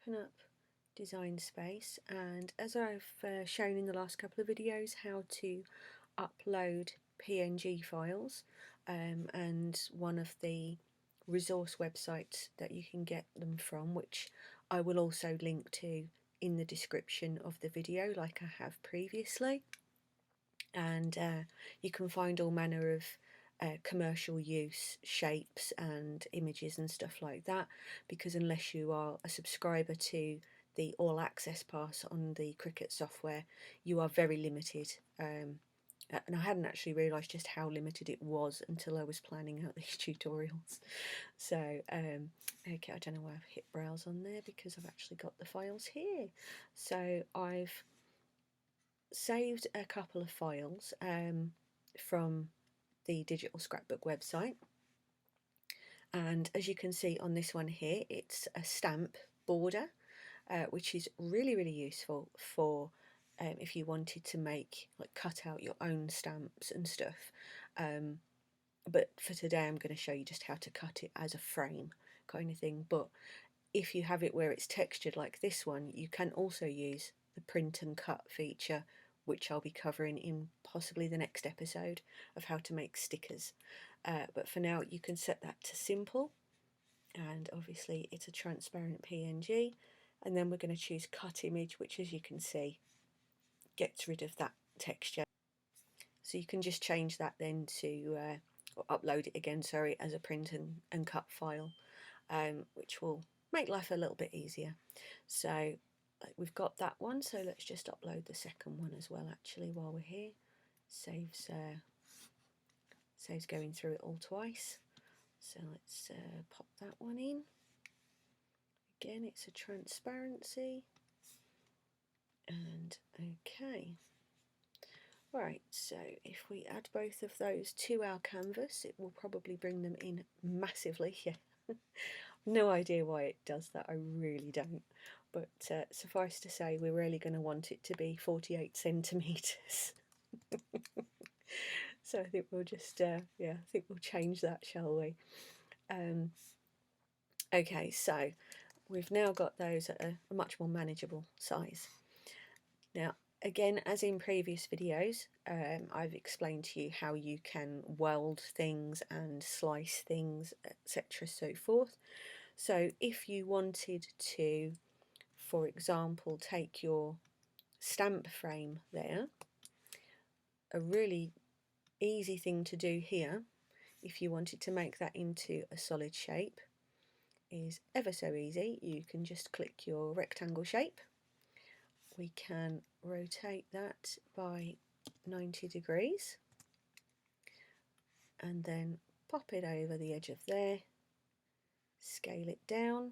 open up Design Space, and as I've shown in the last couple of videos how to upload PNG files, and one of the resource websites that you can get them from, which I will also link to in the description of the video like I have previously, and you can find all manner of commercial use shapes and images and stuff like that, because unless you are a subscriber to the all access pass on the Cricut software, you are very limited, and I hadn't actually realised just how limited it was until I was planning out these tutorials. So okay, I don't know why I've hit browse on there, because I've actually got the files here. So I've saved a couple of files from the digital scrapbook website, and as you can see on this one here, it's a stamp border, which is really useful for if you wanted to make, like, cut out your own stamps and stuff, but for today I'm going to show you just how to cut it as a frame kind of thing. But if you have it where it's textured like this one, you can also use the print and cut feature, which I'll be covering in possibly the next episode of how to make stickers. But for now you can set that to simple, and obviously it's a transparent PNG, and then we're going to choose cut image, which, as you can see, gets rid of that texture. So you can just change that then to or upload it again, sorry, as a print and cut file, which will make life a little bit easier. So we've got that one, so let's just upload the second one as well actually while we're here. Saves going through it all twice. So let's pop that one in. Again, it's a transparency, and okay. Right, so if we add both of those to our canvas, it will probably bring them in massively. Yeah, no idea why it does that, I really don't. But suffice to say, we're really going to want it to be 48 centimetres. So I think we'll just, yeah, I think we'll change that, shall we? Okay, so we've now got those at a much more manageable size. Now, again, as in previous videos, I've explained to you how you can weld things and slice things, etc. so forth. So if you wanted to, for example, take your stamp frame there, a really easy thing to do here, if you wanted to make that into a solid shape, is ever so easy. You can just click your rectangle shape. We can rotate that by 90 degrees and then pop it over the edge of there, scale it down.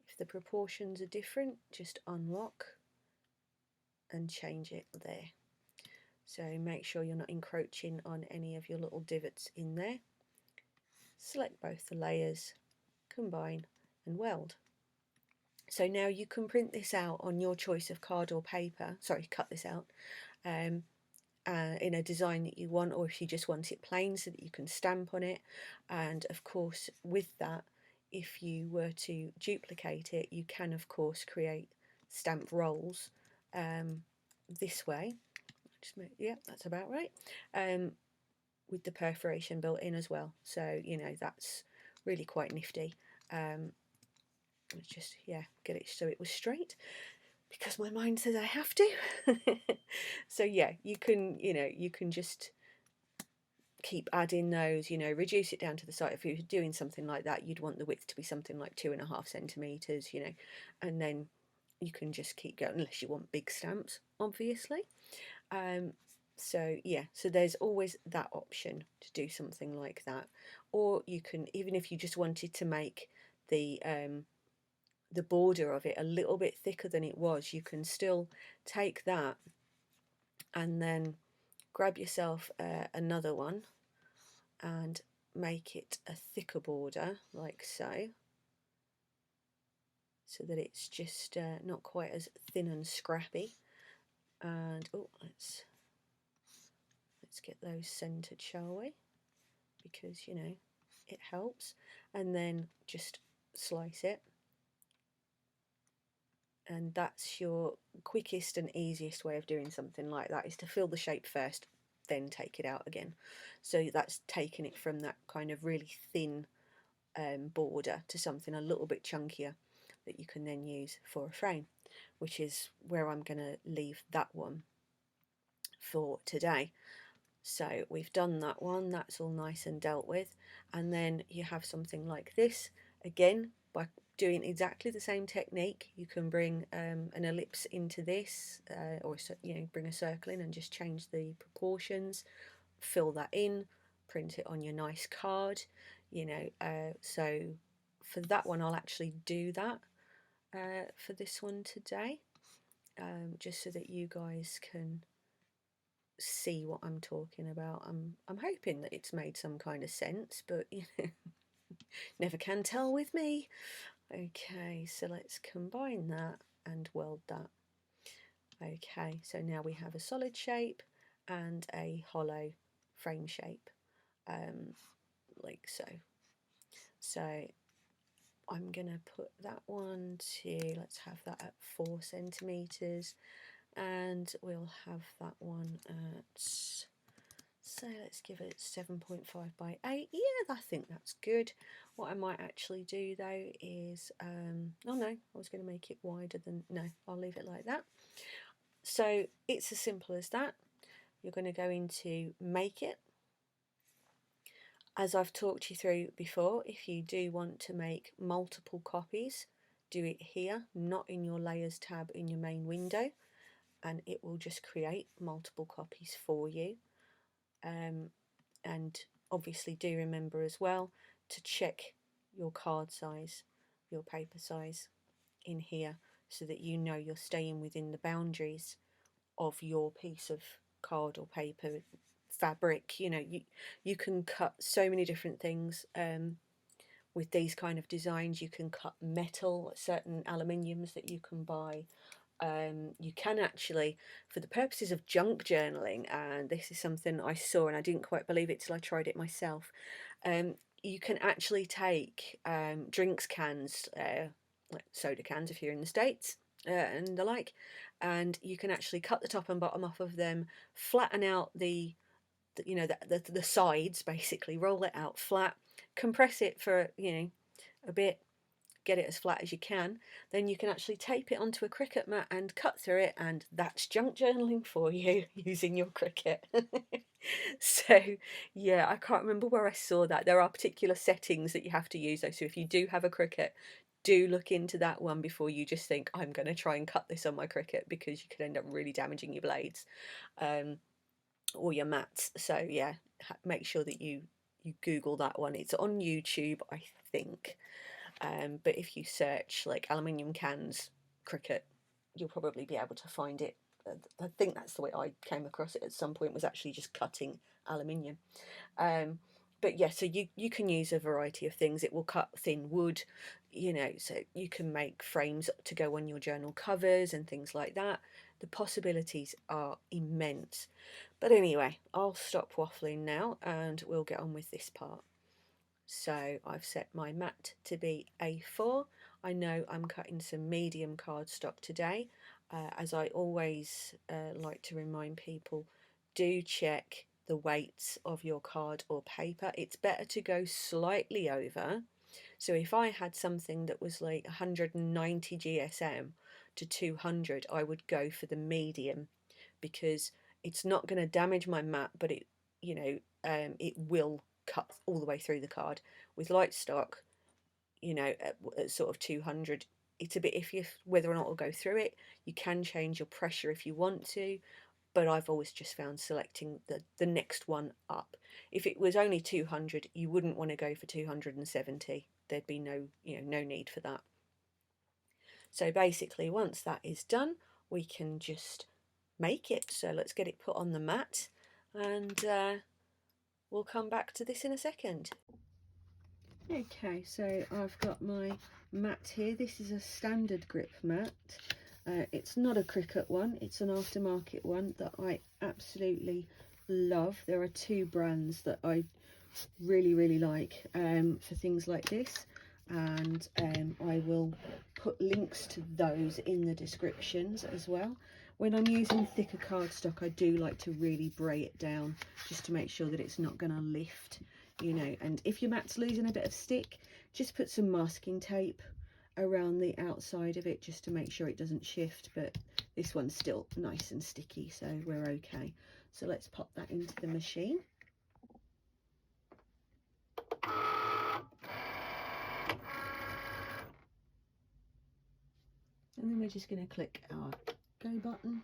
If the proportions are different, just unlock and change it there. So make sure you're not encroaching on any of your little divots in there. Select both the layers, combine and weld. So now you can print this out on your choice of card or paper, sorry, cut this out, in a design that you want, or if you just want it plain so that you can stamp on it. And of course with that, if you were to duplicate it, you can of course create stamp rolls this way. Yeah, that's about right, with the perforation built in as well, so you know that's really quite nifty. Let's just, yeah, get it so it was straight, because my mind says I have to. So yeah, you can, you know, you can just keep adding those, you know, reduce it down to the size. If you're doing something like that, you'd want the width to be something like 2.5 centimeters, you know, and then you can just keep going, unless you want big stamps, obviously. So yeah, so there's always that option to do something like that. Or you can, even if you just wanted to make the border of it a little bit thicker than it was, you can still take that and then grab yourself another one and make it a thicker border, like so, so that it's just not quite as thin and scrappy. And oh, let's get those centered, shall we, because you know it helps. And then just slice it and that's your quickest and easiest way of doing something like that, is to fill the shape first, then take it out again. So that's taking it from that kind of really thin border to something a little bit chunkier that you can then use for a frame, which is where I'm going to leave that one for today. So we've done that one, that's all nice and dealt with, and then you have something like this. Again, by doing exactly the same technique, you can bring an ellipse into this, or bring a circle in and just change the proportions, fill that in, print it on your nice card, so for that one I'll actually do that for this one today, just so that you guys can see what I'm talking about. I'm hoping that it's made some kind of sense, but never can tell with me. Okay, so let's combine that and weld that. Okay, so now we have a solid shape and a hollow frame shape, like so. So I'm gonna put that one to, let's have that at 4 centimeters, and we'll have that one at, so let's give it 7.5 by 8. Yeah, I think that's good. What I might actually do though is, oh no, I was going to make it wider than, no, I'll leave it like that. So it's as simple as that. You're going to go into Make It. As I've talked you through before, if you do want to make multiple copies, do it here, not in your Layers tab in your main window, and it will just create multiple copies for you. And obviously do remember as well to check your card size, your paper size in here, so that you know you're staying within the boundaries of your piece of card or paper, fabric. You can cut so many different things with these kind of designs. You can cut metal, certain aluminiums that you can buy. You can actually, for the purposes of junk journaling, and this is something I saw and I didn't quite believe it till I tried it myself, you can actually take drinks cans, like soda cans if you're in the States, and the like, and you can actually cut the top and bottom off of them, flatten out the sides, basically roll it out flat, compress it for a bit, get it as flat as you can, then you can actually tape it onto a Cricut mat and cut through it, and that's junk journaling for you using your Cricut. So yeah, I can't remember where I saw that. There are particular settings that you have to use though, so if you do have a Cricut, do look into that one before you just think I'm going to try and cut this on my Cricut, because you could end up really damaging your blades or your mats. So yeah, make sure that you Google that one. It's on YouTube, I think. But if you search like aluminium cans Cricut, you'll probably be able to find it. I think that's the way I came across it at some point, was actually just cutting aluminium. But yeah, so you can use a variety of things. It will cut thin wood, so you can make frames to go on your journal covers and things like that. The possibilities are immense. But anyway, I'll stop waffling now and we'll get on with this part. So I've set my mat to be A4. I know I'm cutting some medium cardstock today. As I always like to remind people, do check the weights of your card or paper. It's better to go slightly over. So if I had something that was like 190 GSM to 200, I would go for the medium, because it's not going to damage my mat, but it will cut all the way through the card. With light stock, at sort of 200, it's a bit iffy whether or not it'll go through it. You can change your pressure if you want to, but I've always just found selecting the next one up. If it was only 200, you wouldn't want to go for 270. There'd be no need for that. So basically, once that is done, we can just make it. So let's get it put on the mat, and we'll come back to this in a second. Okay, so I've got my mat here. This is a standard grip mat. It's not a Cricut one, it's an aftermarket one that I absolutely love. There are two brands that I really like for things like this. and I will put links to those in the descriptions as well. When I'm using thicker cardstock, I do like to really bray it down just to make sure that it's not going to lift, you know. And if your mat's losing a bit of stick, just put some masking tape around the outside of it just to make sure it doesn't shift. But this one's still nice and sticky, so we're okay. So let's pop that into the machine. And then we're just going to click our go button.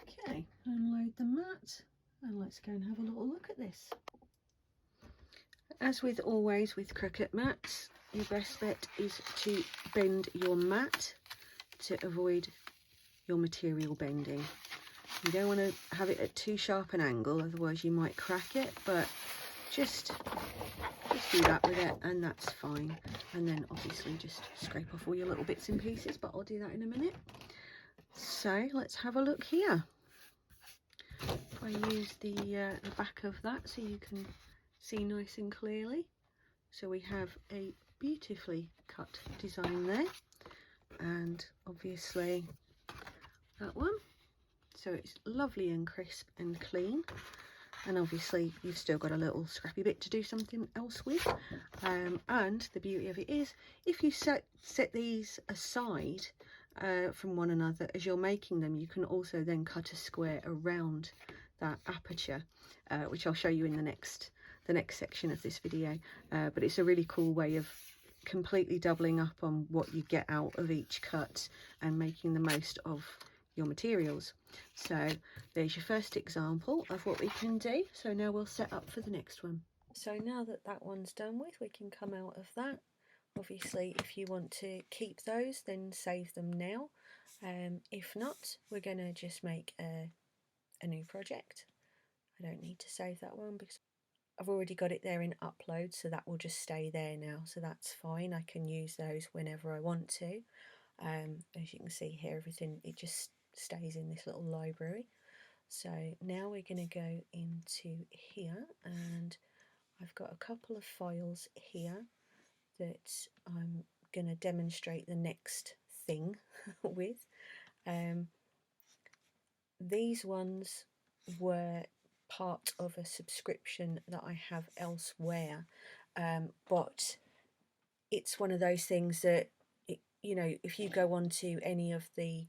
Okay, unload the mat and let's go and have a little look at this. As with always with Cricut mats, your best bet is to bend your mat to avoid your material bending. You don't want to have it at too sharp an angle, otherwise you might crack it, but just do that with it and that's fine. And then obviously just scrape off all your little bits and pieces, but I'll do that in a minute. So let's have a look here. I use the back of that so you can see nice and clearly. So we have a beautifully cut design there, and obviously that one. So it's lovely and crisp and clean, and obviously you've still got a little scrappy bit to do something else with. And the beauty of it is, if you set these aside from one another as you're making them, you can also then cut a square around that aperture, which I'll show you in the next section of this video. But it's a really cool way of completely doubling up on what you get out of each cut and making the most of your materials. So there's your first example of what we can do. So now we'll set up for the next one. So now that that one's done with, we can come out of that. Obviously, if you want to keep those, then save them now. If not, we're going to just make a new project. I don't need to save that one because I've already got it there in upload, so that will just stay there now, so that's fine. I can use those whenever I want to. As you can see here, everything, it just stays in this little library. So now we're going to go into here, and I've got a couple of files here that I'm going to demonstrate the next thing with. These ones were part of a subscription that I have elsewhere, but it's one of those things that you know, if you go onto any of the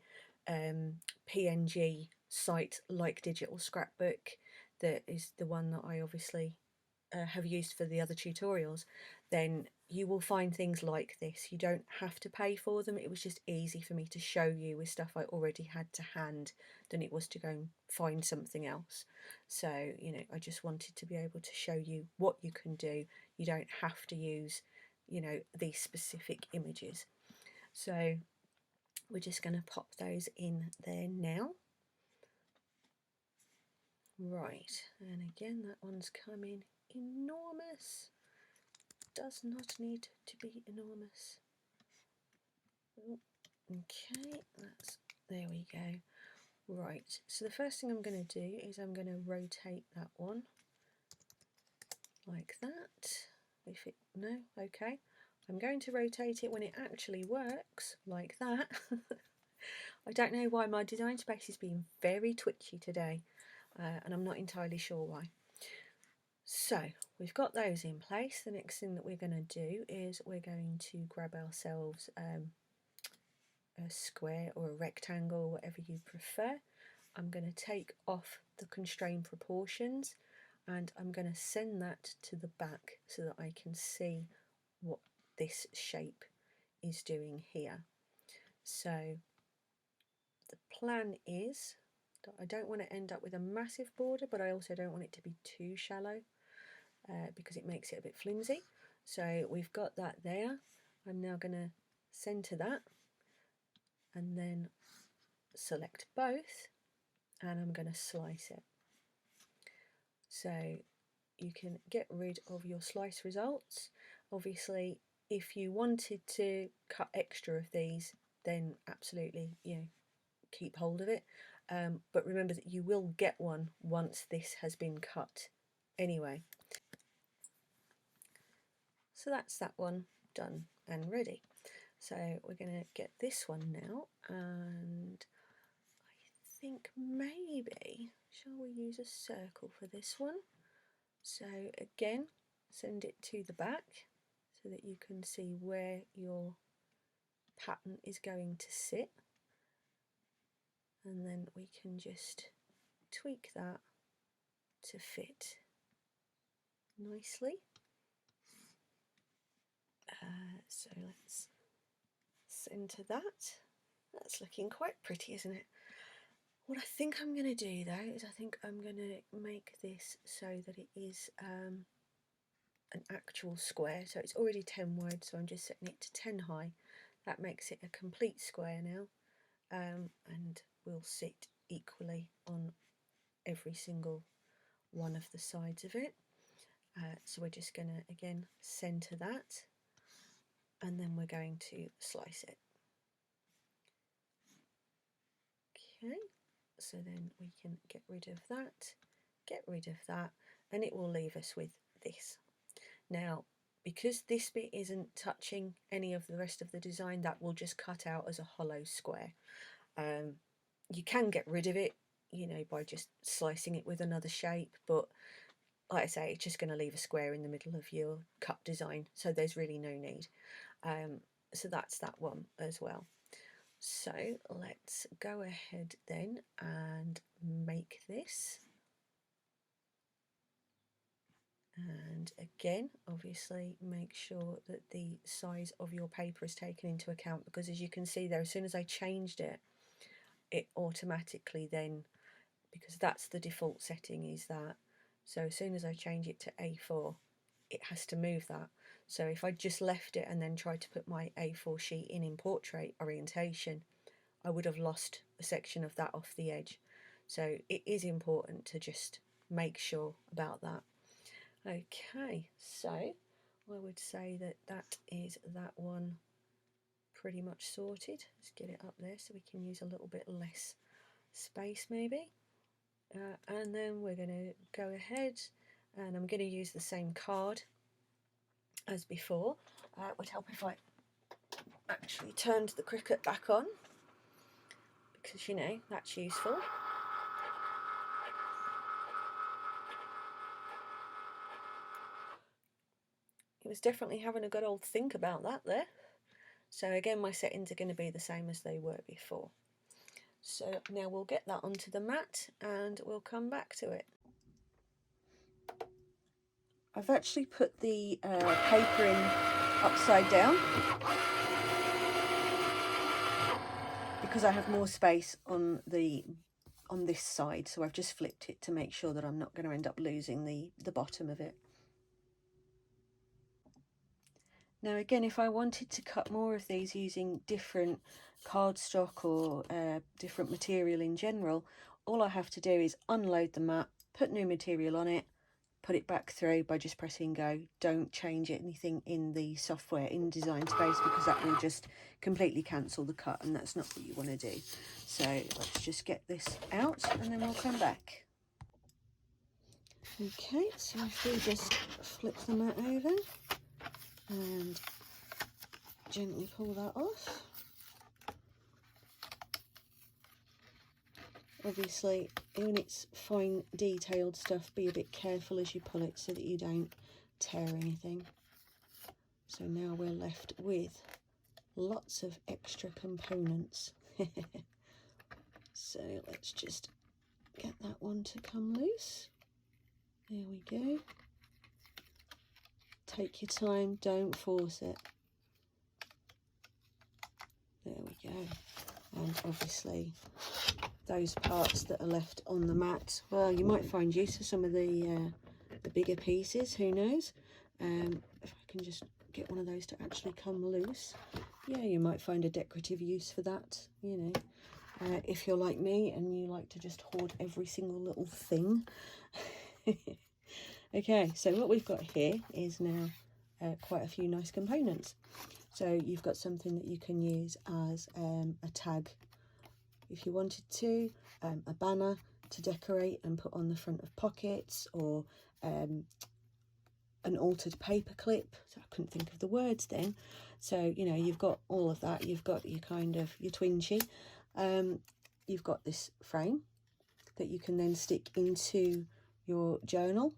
PNG site like Digital Scrapbook, that is the one that I obviously have used for the other tutorials, then you will find things like this. You don't have to pay for them. It was just easy for me to show you with stuff I already had to hand than it was to go and find something else. So, you know, I just wanted to be able to show you what you can do. You don't have to use, you know, these specific images. So we're just going to pop those in there now. Right, and again, that one's coming enormous. Does not need to be enormous. Okay, there we go. Right, so the first thing I'm going to do is I'm going to rotate that one like that. Okay. I'm going to rotate it when it actually works like that. I don't know why my design space is being very twitchy today, and I'm not entirely sure why. So we've got those in place. The next thing that we're going to do is we're going to grab ourselves a square or a rectangle, whatever you prefer. I'm going to take off the constrained proportions and I'm going to send that to the back so that I can see what this shape is doing here. So the plan is that I don't want to end up with a massive border, but I also don't want it to be too shallow because it makes it a bit flimsy. So we've got that there. I'm now going to centre that and then select both, and I'm going to slice it. So you can get rid of your slice results. Obviously, if you wanted to cut extra of these, then absolutely, keep hold of it. But remember that you will get one once this has been cut anyway. So that's that one done and ready. So we're going to get this one now, and I think maybe, shall we use a circle for this one? So again, send it to the back so that you can see where your pattern is going to sit, and then we can just tweak that to fit nicely. So let's centre that. That's looking quite pretty, isn't it? What I think I'm going to do though is I think I'm going to make this so that it is an actual square. So it's already 10 wide, so I'm just setting it to 10 high. That makes it a complete square now, and will sit equally on every single one of the sides of it. So we're just going to again centre that, and then we're going to slice it. Okay, so then we can get rid of that, and it will leave us with this. Now, because this bit isn't touching any of the rest of the design, that will just cut out as a hollow square. You can get rid of it, by just slicing it with another shape, but like I say, it's just going to leave a square in the middle of your cup design, so there's really no need. So that's that one as well. So let's go ahead then and make this. And again, obviously make sure that the size of your paper is taken into account, because as you can see there, as soon as I changed it, it automatically then, because that's the default setting, is that, so as soon as I change it to A4, it has to move that. So if I just left it and then tried to put my A4 sheet in portrait orientation, I would have lost a section of that off the edge. So it is important to just make sure about that. Okay, so I would say that that is that one pretty much sorted. Let's get it up there so we can use a little bit less space maybe. And then we're going to go ahead, and I'm going to use the same card as before. It would help if I actually turned the Cricut back on, because that's useful. It was definitely having a good old think about that there. So again, my settings are going to be the same as they were before. So now we'll get that onto the mat and we'll come back to it. I've actually put the paper in upside down because I have more space on this side, so I've just flipped it to make sure that I'm not going to end up losing the bottom of it. Now again, if I wanted to cut more of these using different cardstock or different material in general, all I have to do is unload the mat, put new material on it, put it back through by just pressing go. Don't change anything in the software in Design Space, because that will just completely cancel the cut, and that's not what you want to do. So let's just get this out and then we'll come back. Okay, so if we just flip the mat over and gently pull that off. Obviously, when it's fine detailed stuff, be a bit careful as you pull it so that you don't tear anything. So now we're left with lots of extra components. So let's just get that one to come loose. There we go. Take your time, don't force it. There we go. And obviously those parts that are left on the mat, well, you might find use for some of the bigger pieces, who knows. If I can just get one of those to actually come loose, yeah, you might find a decorative use for that, if you're like me and you like to just hoard every single little thing. Okay, so what we've got here is now quite a few nice components. So you've got something that you can use as a tag if you wanted to, a banner to decorate and put on the front of pockets, or an altered paper clip. So I couldn't think of the words then. So, you know, you've got all of that. You've got your kind of your twinchy. You've got this frame that you can then stick into your journal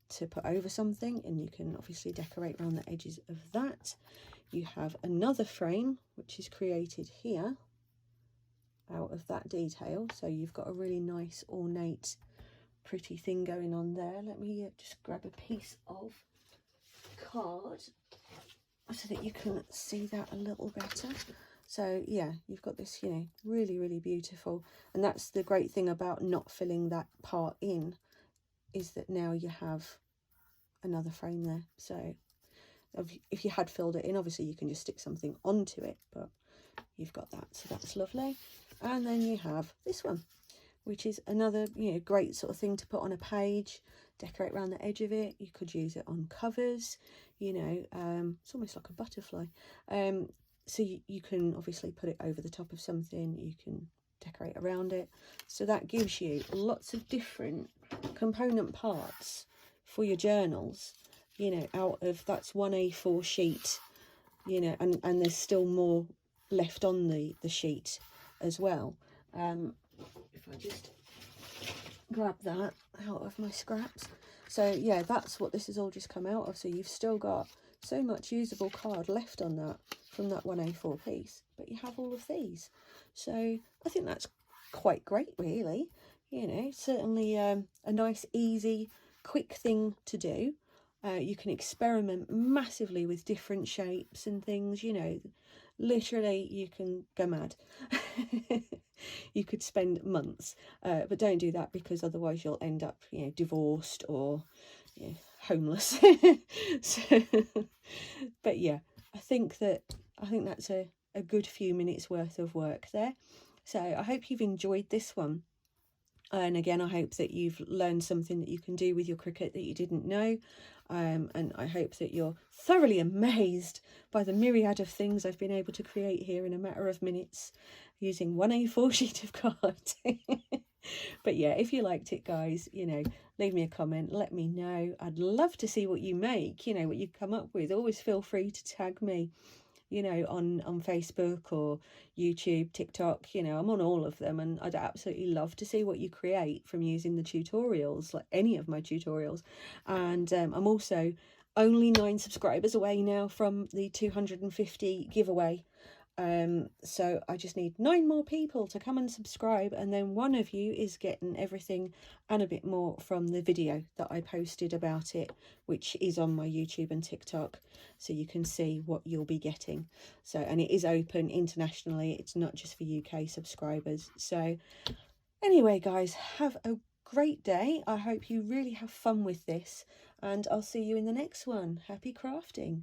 to put over something, and you can obviously decorate around the edges of that. You have another frame which is created here out of that detail, so you've got a really nice ornate pretty thing going on there. Let me just grab a piece of card so that you can see that a little better. So yeah, you've got this, you know, really beautiful, and that's the great thing about not filling that part in, is that now you have another frame there. So if you had filled it in, obviously you can just stick something onto it, but you've got that, so that's lovely. And then you have this one, which is another, you know, great sort of thing to put on a page, decorate around the edge of it. You could use it on covers, you know, it's almost like a butterfly. So you can obviously put it over the top of something, you can decorate around it. So that gives you lots of different component parts for your journals, you know, out of, that's one A4 sheet, you know, and there's still more left on the sheet as well. If I just grab that out of my scraps. So yeah, that's what this has all just come out of. So you've still got so much usable card left on that from that one A4 piece, but you have all of these. So I think that's quite great, really. You know, certainly a nice, easy, quick thing to do. You can experiment massively with different shapes and things, you know, literally you can go mad. You could spend months, but don't do that, because otherwise you'll end up, you know, divorced or, you know, homeless. So, but yeah, I think that's a good few minutes worth of work there. So I hope you've enjoyed this one. And again, I hope that you've learned something that you can do with your Cricut that you didn't know. And I hope that you're thoroughly amazed by the myriad of things I've been able to create here in a matter of minutes using one A4 sheet of card. But yeah, if you liked it, guys, you know, leave me a comment, let me know. I'd love to see what you make, you know, what you come up with. Always feel free to tag me, you know, on Facebook or YouTube, TikTok, you know, I'm on all of them, and I'd absolutely love to see what you create from using the tutorials, like any of my tutorials. And I'm also only 9 subscribers away now from the 250 giveaway. So I just need 9 more people to come and subscribe, and then one of you is getting everything and a bit more from the video that I posted about it, which is on my YouTube and TikTok, so you can see what you'll be getting. So, and it is open internationally, it's not just for UK subscribers. So anyway, guys, have a great day. I hope you really have fun with this, and I'll see you in the next one. Happy crafting.